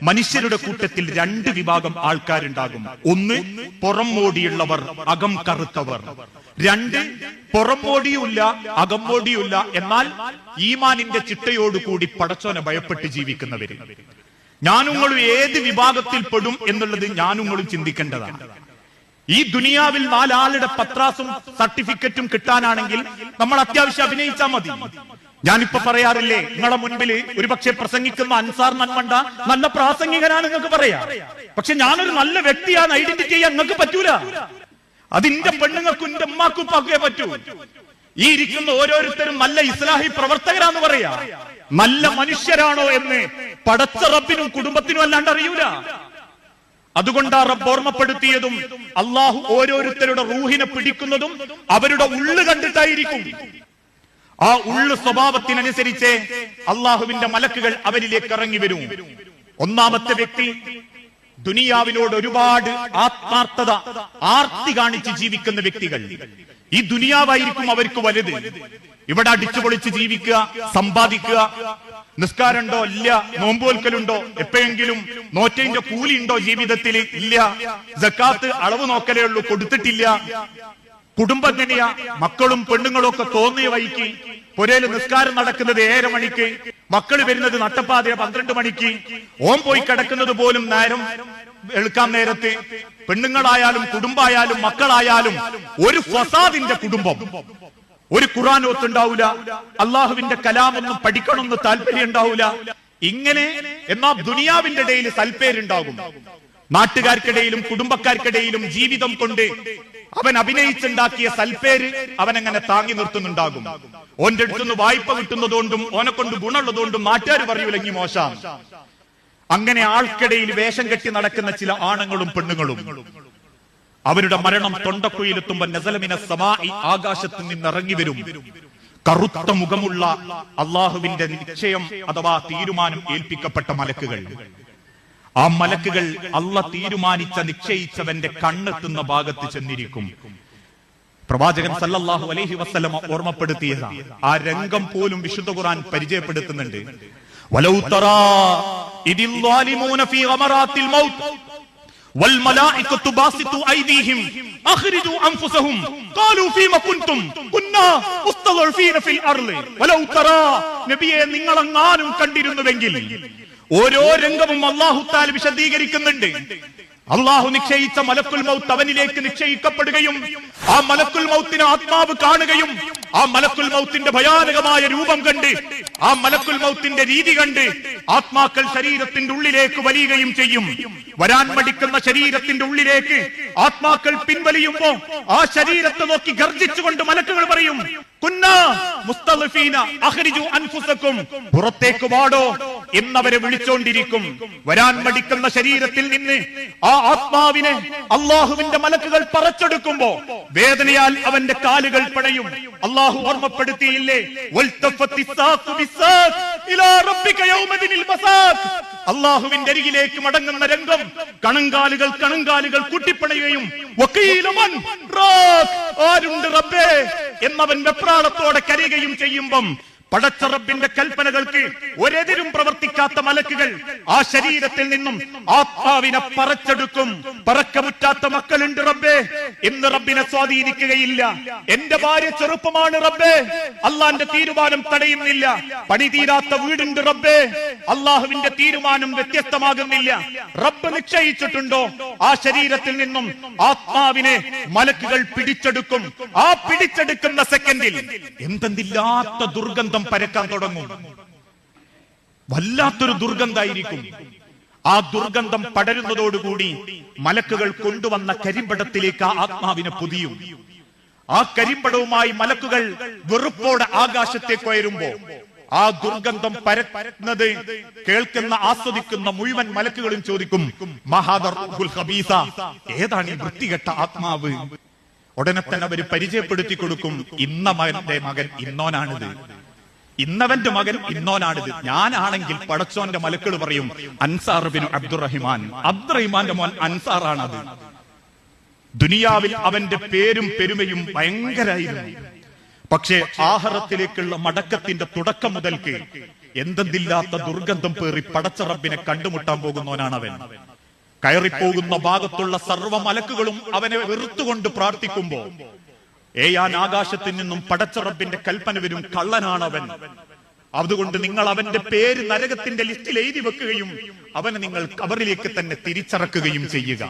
മനുഷ്യരുടെ കൂട്ടത്തിൽ രണ്ട് വിഭാഗം ആൾക്കാരുണ്ടാകും. ഒന്ന്, പുറംമോടിയുള്ളവർ, അകം കറുത്തവർ. രണ്ട്, പുറംമോടിയുമില്ല അകംമോടിയുമില്ല, എന്നാൽ ഈമാനിന്റെ ചിട്ടയോടുകൂടി പടച്ചോനെ ഭയപ്പെട്ട് ജീവിക്കുന്നവര്. ഞാനുങ്ങളും ഏത് വിഭാഗത്തിൽ പെടും എന്നുള്ളത് ഞാനുങ്ങളും ചിന്തിക്കേണ്ടതാണ്. ഈ ദുനിയാവിൽ 4 ആളുടെ പത്രാസും സർട്ടിഫിക്കറ്റും കിട്ടാനാണെങ്കിൽ നമ്മൾ അത്യാവശ്യം അഭിനയിച്ചാൽ മതി. ഞാനിപ്പോ പറയാറില്ലേ, നിങ്ങളെ മുൻപിൽ ഒരുപക്ഷെ പ്രസംഗിക്കുന്ന അൻസാർ നന്മണ്ട നല്ല പ്രാസംഗികനാണ് നിങ്ങൾക്ക് പറയാം. പക്ഷെ ഞാനൊരു നല്ല വ്യക്തിയാണ് ഐഡന്റിറ്റി ചെയ്യാൻ നിങ്ങൾക്ക് പറ്റൂല. അതിന്റെ പെണ്ണുങ്ങൾക്കും എന്റെ ഉമ്മാക്കും ഉപ്പാക്കേ പറ്റൂ. ഈ ഇരിക്കുന്ന ഓരോരുത്തരും നല്ല ഇസ്ലാഹി പ്രവർത്തകരാന്ന് പറയാ. നല്ല മനുഷ്യരാണോ എന്ന് പടച്ച റബ്ബിനും കുടുംബത്തിനും അല്ലാണ്ട് അറിയൂല. അതുകൊണ്ടാ റബ്ബ് ഓർമ്മപ്പെടുത്തിയതും അള്ളാഹു ഓരോരുത്തരുടെ റൂഹിനെ പിടിക്കുന്നതും അവരുടെ ഉള്ളു കണ്ടിട്ടായിരിക്കും. ആ ഉള്ളു സ്വഭാവത്തിനനുസരിച്ച് അള്ളാഹുവിന്റെ മലക്കുകൾ അവരിലേക്ക് ഇറങ്ങി വരും. ഒന്നാമത്തെ വ്യക്തി ദുനിയാവിനോട് ഒരുപാട് ആത്മാർത്ഥത, ആർത്തി കാണിച്ച് ജീവിക്കുന്ന വ്യക്തികൾ. ഈ ദുനിയാവായിരിക്കും അവർക്ക് വലുത്. ഇവിടെ അടിച്ചുപൊളിച്ച് ജീവിക്കുക, സമ്പാദിക്കുക. നിസ്കാരമുണ്ടോ? ഇല്ല. നോമ്പുവൽക്കലുണ്ടോ? എപ്പോഴെങ്കിലും നോറ്റതിന്റെ കൂലി ഉണ്ടോ ജീവിതത്തിൽ? ഇല്ല. സക്കാത്ത് അളവ് നോക്കലേ ഉള്ളൂ, കൊടുത്തിട്ടില്ല. കുടുംബം എങ്ങനെയാ? മക്കളും പെണ്ണുങ്ങളും ഒക്കെ തോന്നിയ വഴിക്ക്. പുരയിൽ നിസ്കാരം നടക്കുന്നത് 7:30 മണിക്ക്, മക്കള് വരുന്നത് നട്ടപ്പാതിര 12 മണിക്ക്. ഓൻ പോയി കിടക്കുന്നത് പോലും നേരം എടുക്കാൻ നേരത്ത്. പെണ്ണുങ്ങളായാലും കുടുംബായാലും മക്കളായാലും ഒരു ഫസാദിന്റെ കുടുംബം. ഒരു ഖുർആൻ ഓത്തുണ്ടാവൂല, അള്ളാഹുവിന്റെ കലാമൊന്നും പഠിക്കണമെന്ന് താല്പര്യം ഉണ്ടാവൂല. ഇങ്ങനെ എന്നാ ദുനിയാവിന്റെ ഇടയിൽ സൽപ്പേരുണ്ടാകും. നാട്ടുകാർക്കിടയിലും കുടുംബക്കാർക്കിടയിലും ജീവിതം കൊണ്ട് അവൻ അഭിനയിച്ചുണ്ടാക്കിയ സൽപ്പേര് അവനങ്ങനെ താങ്ങി നിർത്തുന്നുണ്ടാകും. ഓന്റെ അടുത്തുനിന്ന് വായ്പ കിട്ടുന്നതുകൊണ്ടും ഓനെ കൊണ്ട് ഗുണമുള്ളതുകൊണ്ടും നാട്ടുകാർ പറയൂലെങ്കിൽ മോശം. അങ്ങനെ ആൾക്കിടയിൽ വേഷം കെട്ടി നടക്കുന്ന ചില ആണുങ്ങളും പെണ്ണുങ്ങളും അവരുടെ മരണം തൊണ്ടക്കുയിലെത്തുമ്പോൾ നസലമിന സമാഇ, ആകാശത്ത് നിന്ന് ഇറങ്ങി വരും. കറുത്ത മുഖമുള്ള അള്ളാഹുവിന്റെ നിശ്ചയം അഥവാ തീരുമാനം ഏൽപ്പിക്കപ്പെട്ട മലക്കുകൾ. ആ മലക്കുകൾ അള്ളാഹ് തീരുമാനിച്ച നിശ്ചയിച്ചവന്റെ കണ്ണെത്തുന്ന ഭാഗത്ത് ചെന്നിരിക്കും. പ്രവാചകൻ സല്ലല്ലാഹു അലൈഹി വസല്ലം ഓർമ്മപ്പെടുത്തിയതാണ്. ആ രംഗം പോലും വിശുദ്ധ ഖുർആൻ പരിചയപ്പെടുത്തുന്നുണ്ട്. വലൗ തറാ ഇദിൽ ളാലിമൂന ഫീ ഗമറാത്തിൽ മൗത്ത് വൽമലായികത്തു ബാസിതു ഐദീഹിം അഖ്രിജു അൻഫുസഹും ഖാലൂ ഫീമ കുൻതും കുന്നാ മുസ്തദഫീന ഫിൽ അർളി വലൗ തറാ. നബിയെ, നിങ്ങളെങ്ങാനും കണ്ടിരുന്നുവെങ്കിൽ. ഓരോ രംഗവും അല്ലാഹു തആല വിശദീകരിക്കുന്നുണ്ട്. അള്ളാഹു നിശ്ചയിച്ച മലക്കുൽ മൗത്ത് അവനിലേക്ക് നിശ്ചയിക്കപ്പെടുകയും ആ മലക്കുൽ മൗത്തിനെ ആത്മാവ് കാണുകയും ആ മലക്കുൽ മൗത്തിന്റെ ഭയാനകമായ രൂപം കണ്ട് ആ മലക്കുൽ മൗത്തിന്റെ രീതി കണ്ട് ആത്മാക്കൾ ശരീരത്തിന്റെ ഉള്ളിലേക്ക് വലിയുകയും ചെയ്യും. വരാൻ മടിക്കുന്ന ശരീരത്തിന്റെ ഉള്ളിലേക്ക് ആത്മാക്കൾ പിൻവലിയുമ്പോ ആ ശരീരത്തെ നോക്കി ഗർജിച്ചുകൊണ്ട് മലക്കുകൾ പറയും, കുന്നാ മുസ്തദഫീന അഖ്രിജു അൻഫുസകും, പുറത്തേക്ക് വാടോ എന്നവരെ വിളിച്ചോണ്ടിരിക്കും. വരാൻ മടിക്കുന്ന ശരീരത്തിൽ നിന്ന് ആ ആത്മാവിനെ അള്ളാഹുവിന്റെ മലക്കുകൾ പറച്ചെടുക്കുമ്പോ വേദനയാൽ അവന്റെ കാലുകൾ പടയും. അള്ളാഹു ഓർമ്മപ്പെടുത്തിയില്ലേ, അള്ളാഹുവിന്റെ അരികിലേക്ക് മടങ്ങുന്ന രംഗം കണങ്കാലുകൾ കൂട്ടിപ്പണയുകയും ആരുണ്ട് റബ്ബേ എന്നവൻ വെപ്രാളത്തോടെ കരയുകയും ചെയ്യുമ്പം പടച്ച റബ്ബിന്റെ കൽപ്പനകൾക്ക് ഒരെതിരും പ്രവർത്തിക്കാത്ത മലക്കുകൾ ആ ശരീരത്തിൽ നിന്നും ആത്മാവിനെ പറച്ചെടുക്കും. പറക്കമുറ്റാത്ത മക്കളുണ്ട് റബ്ബേ, ഇന്ന് റബ്ബിനെ സ്വാധീനിക്കുകയില്ല. എന്റെ ഭാര്യ ചെറുപ്പമാണ് റബ്ബേ, അള്ളാന്റെ തീരുമാനം തടയുന്നില്ല. പണി തീരാത്ത വീടുണ്ട് റബ്ബേ, അള്ളാഹുവിന്റെ തീരുമാനം വ്യത്യസ്തമാകുന്നില്ല. റബ്ബ് നിശ്ചയിച്ചിട്ടുണ്ടോ ആ ശരീരത്തിൽ നിന്നും ആത്മാവിനെ മലക്കുകൾ പിടിച്ചെടുക്കും. ആ പിടിച്ചെടുക്കുന്ന സെക്കൻഡിൽ എന്തെന്നില്ലാത്ത ദുർഗന്ധം പരക്കാൻ തുടങ്ങും. വല്ലാത്തൊരു ദുർഗന്ധായിരിക്കും. ആ ദുർഗന്ധം പടരുന്നതോടുകൂടി മലക്കുകൾ കൊണ്ടുവന്ന കരിമ്പടത്തിലേക്ക് ആ ആത്മാവിനെ പൊതിയും. ആ കരിമ്പടവുമായി മലക്കുകൾ വെറുപ്പോടെ ആകാശത്തേക്ക് ഉയരുമ്പോ ആ ദുർഗന്ധം പരക്കുന്നത് കേൾക്കുന്ന ആസ്വദിക്കുന്ന മുഴുവൻ മലക്കുകളും ചോദിക്കും, ഏതാണ് ഈ വൃത്തികെട്ട ആത്മാവ്? ഉടനെ തന്നെ അവര് പരിചയപ്പെടുത്തി കൊടുക്കും, ഇന്നവന്റെ മകൻ ഇന്നോനാണിത്, ഇന്നവന്റെ മകൻ ഇന്നോനാണിത്. ഞാനാണെങ്കിൽ പടച്ചോന്റെ മലക്കുകൾ പറയും, അൻസാർ ബിൻ അബ്ദുറഹിമാൻ, അബ്ദുറഹിമാന്റെ മോൻ അൻസാറാണത്. ദുനിയാവിൽ അവന്റെ പേരും പെരുമയും ഭയങ്കരായിരുന്നു. പക്ഷേ ആഖിറത്തിലേക്കുള്ള മടക്കത്തിന്റെ തുടക്കം മുതൽക്ക് എന്തെന്നില്ലാത്ത ദുർഗന്ധം പേറി പടച്ച റബ്ബിനെ കണ്ടുമുട്ടാൻ പോകുന്നവനാണ് അവൻ. കയറിപ്പോകുന്ന ഭാഗത്തുള്ള സർവ്വ മലക്കുകളും അവനെ വെറുത്തുകൊണ്ട് പ്രാർത്ഥിക്കുമ്പോ ഏയാൻ ആകാശത്തിൽ നിന്നും പടച്ച റബ്ബിന്റെ കൽപ്പന വരും, കള്ളനാണവൻ, അതുകൊണ്ട് നിങ്ങൾ അവന്റെ പേര് നരകത്തിന്റെ ലിസ്റ്റിൽ എഴുതി വെക്കുകയും അവനെ നിങ്ങൾ ഖബറിലേക്ക് തന്നെ തിരിച്ചറക്കുകയും ചെയ്യുക.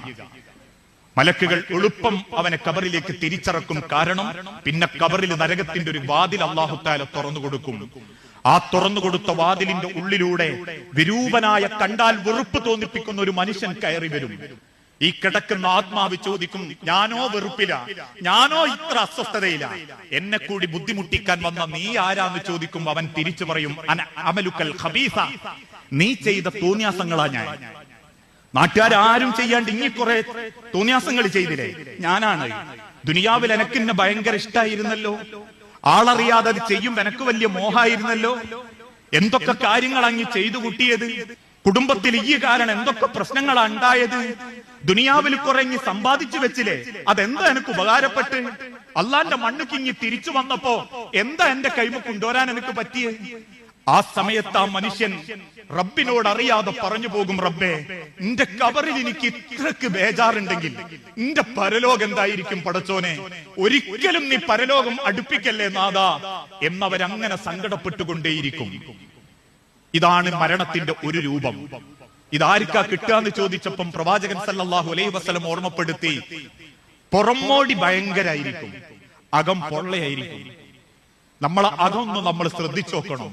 മലക്കുകൾ എളുപ്പം അവനെ ഖബറിലേക്ക് തിരിച്ചറക്കും. കാരണം പിന്നെ ഖബറിൽ നരകത്തിന്റെ ഒരു വാതിൽ അല്ലാഹു തആല തുറന്നു കൊടുക്കും. ആ തുറന്നു കൊടുത്ത വാതിലിന്റെ ഉള്ളിലൂടെ വിരൂപനായ, കണ്ടാൽ വെറുപ്പ് തോന്നിപ്പിക്കുന്ന ഒരു മനുഷ്യൻ കയറി വരും. ഈ കിടക്കുന്ന ആത്മാവ് ചോദിക്കും, ഞാനോ വെറുപ്പില, ഞാനോ ഇത്ര അസ്വസ്ഥതയില്ല, എന്നെ കൂടി ബുദ്ധിമുട്ടിക്കാൻ വന്ന നീ ആരാന്ന് ചോദിക്കും. അവൻ തിരിച്ചു പറയും, അമലുക്കൽ ഖബീസ, നീ ചെയ്ത തോന്നിയാസങ്ങളാ ഞാൻ. നാട്ടുകാരും ചെയ്യാണ്ട് ഇനി കുറെ തോന്നിയാസങ്ങൾ ചെയ്തില്ലേ, ഞാനാണ്. ദുനിയാവിൽ എനക്കെന്നെ ഭയങ്കര ഇഷ്ടായിരുന്നല്ലോ, ആളറിയാതെ അത് ചെയ്യും എനക്ക് വലിയ മോഹായിരുന്നല്ലോ, എന്തൊക്കെ കാര്യങ്ങൾ അങ്ങ് ചെയ്തു കൂട്ടിയത്, കുടുംബത്തിൽ ഈ കാരണം എന്തൊക്കെ പ്രശ്നങ്ങളാണ് ഉണ്ടായത്, ദുനിയാവിൽ കുറെ ഇങ്ങ് സമ്പാദിച്ചു വെച്ചില്ലേ, അതെന്താ എനിക്ക് ഉപകാരപ്പെട്ട്, അള്ളാന്റെ മണ്ണുക്ക് ഇങ്ങ് തിരിച്ചു വന്നപ്പോ എന്താ എന്റെ കൈമ കൊണ്ടുവരാൻ എനിക്ക് പറ്റിയത്. ആ സമയത്ത് ആ മനുഷ്യൻ റബ്ബിനോട് അറിയാതെ പറഞ്ഞു പോകും, റബ്ബേ, നിന്റെ ഖബറിൽ എനിക്ക് ഇത്രക്ക് ബേജാറുണ്ടെങ്കിൽ നിന്റെ പരലോകം എന്തായിരിക്കും പടച്ചോനെ, ഒരിക്കലും നീ പരലോകം അടുപ്പിക്കല്ലേ നാഥാ എന്നവരങ്ങനെ സങ്കടപ്പെട്ടുകൊണ്ടേയിരിക്കും. ഇതാണ് മരണത്തിന്റെ ഒരു രൂപം. ഇതാർക്കാ കിട്ടാന്ന് ചോദിച്ചപ്പം പ്രവാചകൻ സല്ലല്ലാഹു അലൈഹി വസല്ലം ഓർമ്മപ്പെടുത്തി, പുറമോടി ഭയങ്കരായിരിക്കും, അകം പൊള്ളയായിരിക്കും. നമ്മളെ അകം ഒന്ന് നമ്മൾ ശ്രദ്ധിച്ചു നോക്കണം.